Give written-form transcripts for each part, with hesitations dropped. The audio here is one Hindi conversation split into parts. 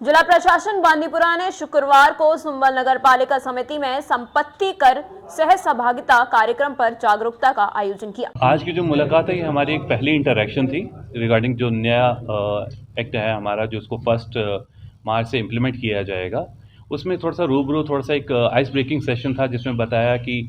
जिला प्रशासन बांदीपुरा ने शुक्रवार को सुंबल नगर पालिका समिति में संपत्ति कर सह सहभागिता कार्यक्रम पर जागरूकता का आयोजन किया। आज की जो मुलाकात है ये हमारी एक पहली इंटरेक्शन थी रिगार्डिंग जो नया एक्ट है हमारा, जो उसको 1 मार्च से इम्प्लीमेंट किया जाएगा। उसमें थोड़ा सा रूबरू थोड़ा सा एक आइस ब्रेकिंग सेशन था, जिसमें बताया कि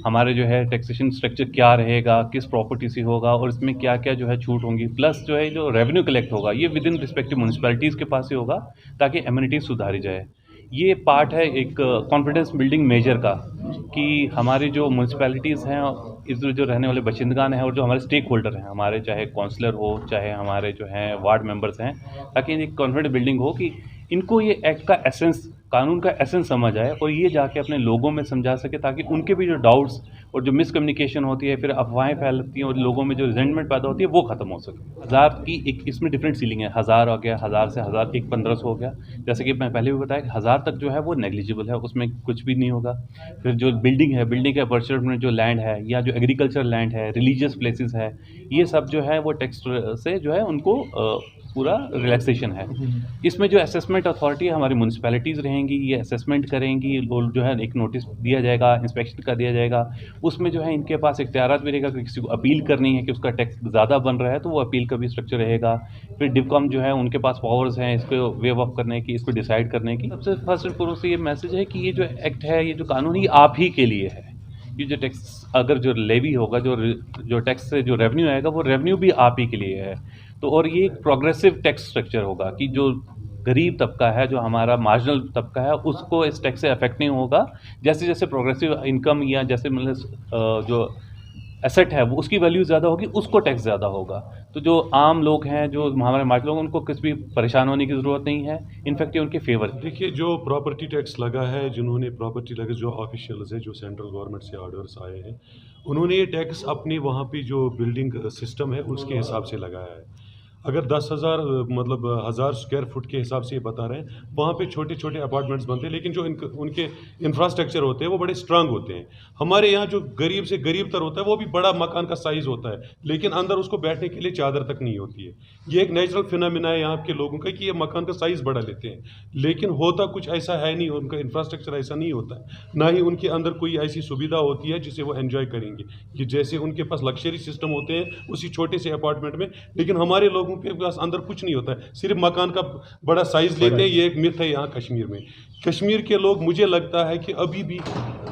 हमारे जो है टैक्सेशन स्ट्रक्चर क्या रहेगा, किस प्रॉपर्टी से होगा और इसमें क्या क्या जो है छूट होंगी, प्लस जो है जो रेवेन्यू कलेक्ट होगा ये विद इन रिस्पेक्टिव म्यूनसिपैलिटीज़ के पास ही होगा ताकि एम्यूनिटीज़ सुधारी जाए। ये पार्ट है एक कॉन्फिडेंस बिल्डिंग मेजर का कि हमारी जो म्यूनसिपैलिटीज़ हैं, इस जो रहने वाले बाशिंदगान हैं और जो हमारे स्टेक होल्डर हैं, हमारे चाहे काउंसलर हो चाहे हमारे जो हैं वार्ड मेंबर्स हैं, ताकि एक कॉन्फिडेंस बिल्डिंग हो कि इनको ये एक्ट का एसेंस, कानून का एसेंस समझ आए और ये जाके अपने लोगों में समझा सके, ताकि उनके भी जो डाउट्स और जो मिसकम्युनिकेशन होती है, फिर अफवाहें फैलती हैं और लोगों में जो रिजेंटमेंट पैदा होती है वो ख़त्म हो सके। 1000 की एक इसमें डिफरेंट सीलिंग है, 1000 हो गया, 1000 से 1000 एक 1500 हो गया। जैसे कि मैं पहले भी बताया कि 1000 तक जो है वो नेग्लिजिबल है, उसमें कुछ भी नहीं होगा। फिर जो बिल्डिंग है, बिल्डिंग के परचेज में जो लैंड है या जो एग्रीकल्चर लैंड है, रिलीजियस प्लेसेस है, ये सब जो है वो टैक्स से जो है उनको पूरा रिलैक्सेशन है। इसमें जो असेसमेंट अथॉरिटी है हमारी म्यूनसिपैलिटीज़ रहेंगी, ये असेसमेंट करेंगी और जो है एक नोटिस दिया जाएगा, इंस्पेक्शन का दिया जाएगा। उसमें जो है इनके पास इख्तियारात भी रहेगा कि किसी को अपील करनी है कि उसका टैक्स ज़्यादा बन रहा है तो वो अपील का भी स्ट्रक्चर रहेगा। फिर डिवकॉम जो है उनके पास पावर्स हैं इसको वेव ऑफ करने की, इसको डिसाइड करने की। सबसे फर्स्ट एंड फॉरमोस्ट ये मैसेज है कि ये जो एक्ट है, ये जो कानून है, ये आप ही के लिए है। ये जो टैक्स अगर जो लेवी होगा, जो टैक्स से जो रेवेन्यू आएगा, वो रेवेन्यू भी आप ही के लिए है। तो और ये एक प्रोग्रेसिव टैक्स स्ट्रक्चर होगा कि जो गरीब तबका है, जो हमारा मार्जिनल तबका है, उसको इस टैक्स से अफेक्ट नहीं होगा। जैसे जैसे प्रोग्रेसिव इनकम या जैसे मतलब जो एसेट है वो उसकी वैल्यू ज़्यादा होगी, उसको टैक्स ज़्यादा होगा। तो जो आम लोग हैं, जो हमारे मार्जिनल लोग, उनको किसी भी परेशान होने की ज़रूरत नहीं है। इनफैक्ट ये उनके फेवर। देखिए, जो प्रॉपर्टी टैक्स लगा है, जिन्होंने प्रॉपर्टी लगा, जो ऑफिशियल्स है, जो सेंट्रल गवर्नमेंट से ऑर्डर्स आए हैं, उन्होंने ये टैक्स अपने वहाँ पे जो बिल्डिंग सिस्टम है उसके हिसाब से लगाया है। अगर 10,000 मतलब 1000 स्क्वायर फुट के हिसाब से ये बता रहे हैं, वहाँ पे छोटे छोटे अपार्टमेंट्स बनते हैं, लेकिन जो उनके इंफ्रास्ट्रक्चर होते हैं वो बड़े स्ट्रांग होते हैं। हमारे यहाँ जो गरीब से गरीब तर होता है वो भी बड़ा मकान का साइज़ होता है, लेकिन अंदर उसको बैठने के लिए चादर तक नहीं होती है। ये एक नेचुरल फिनोमिना है यहाँ के लोगों का कि ये मकान का साइज़ बड़ा लेते हैं, लेकिन होता कुछ ऐसा है नहीं, उनका इंफ्रास्ट्रक्चर ऐसा नहीं होता है, ना ही उनके अंदर कोई ऐसी सुविधा होती है जिसे वो एंजॉय करेंगे कि जैसे उनके पास लग्जरी सिस्टम होते हैं उसी छोटे से अपार्टमेंट में। लेकिन हमारे लोगों के पास अंदर कुछ नहीं होता है, सिर्फ मकान का बड़ा साइज लेते हैं। ये एक मिथ है यहाँ कश्मीर में। कश्मीर के लोग, मुझे लगता है कि अभी भी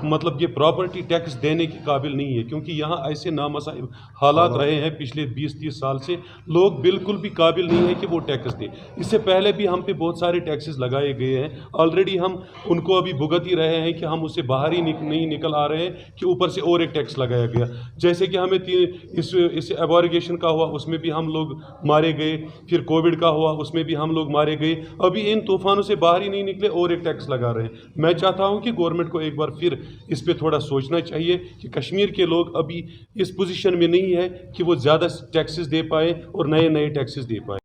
मतलब ये प्रॉपर्टी टैक्स देने के काबिल नहीं है, क्योंकि यहाँ ऐसे नामसाइब हालात रहे हैं पिछले 20-30 साल से। लोग बिल्कुल भी काबिल नहीं है कि वो टैक्स दें। इससे पहले भी हम पे बहुत सारे टैक्सेस लगाए गए हैं, ऑलरेडी हम उनको अभी भुगत ही रहे हैं कि हम उससे बाहर ही नहीं निकल आ रहे हैं कि ऊपर से और एक टैक्स लगाया गया। जैसे कि हमें इस एबॉर्गेशन का हुआ, उसमें भी हम लोग मारे गए, फिर कोविड का हुआ, उसमें भी हम लोग मारे गए। अभी इन तूफानों से बाहर ही नहीं निकले और एक टैक्स लगा रहे हैं। मैं चाहता हूं कि गवर्नमेंट को एक बार फिर इस पे थोड़ा सोचना चाहिए कि कश्मीर के लोग अभी इस पोजीशन में नहीं है कि वो ज़्यादा टैक्सेस दे पाए और नए नए टैक्सेस दे पाए।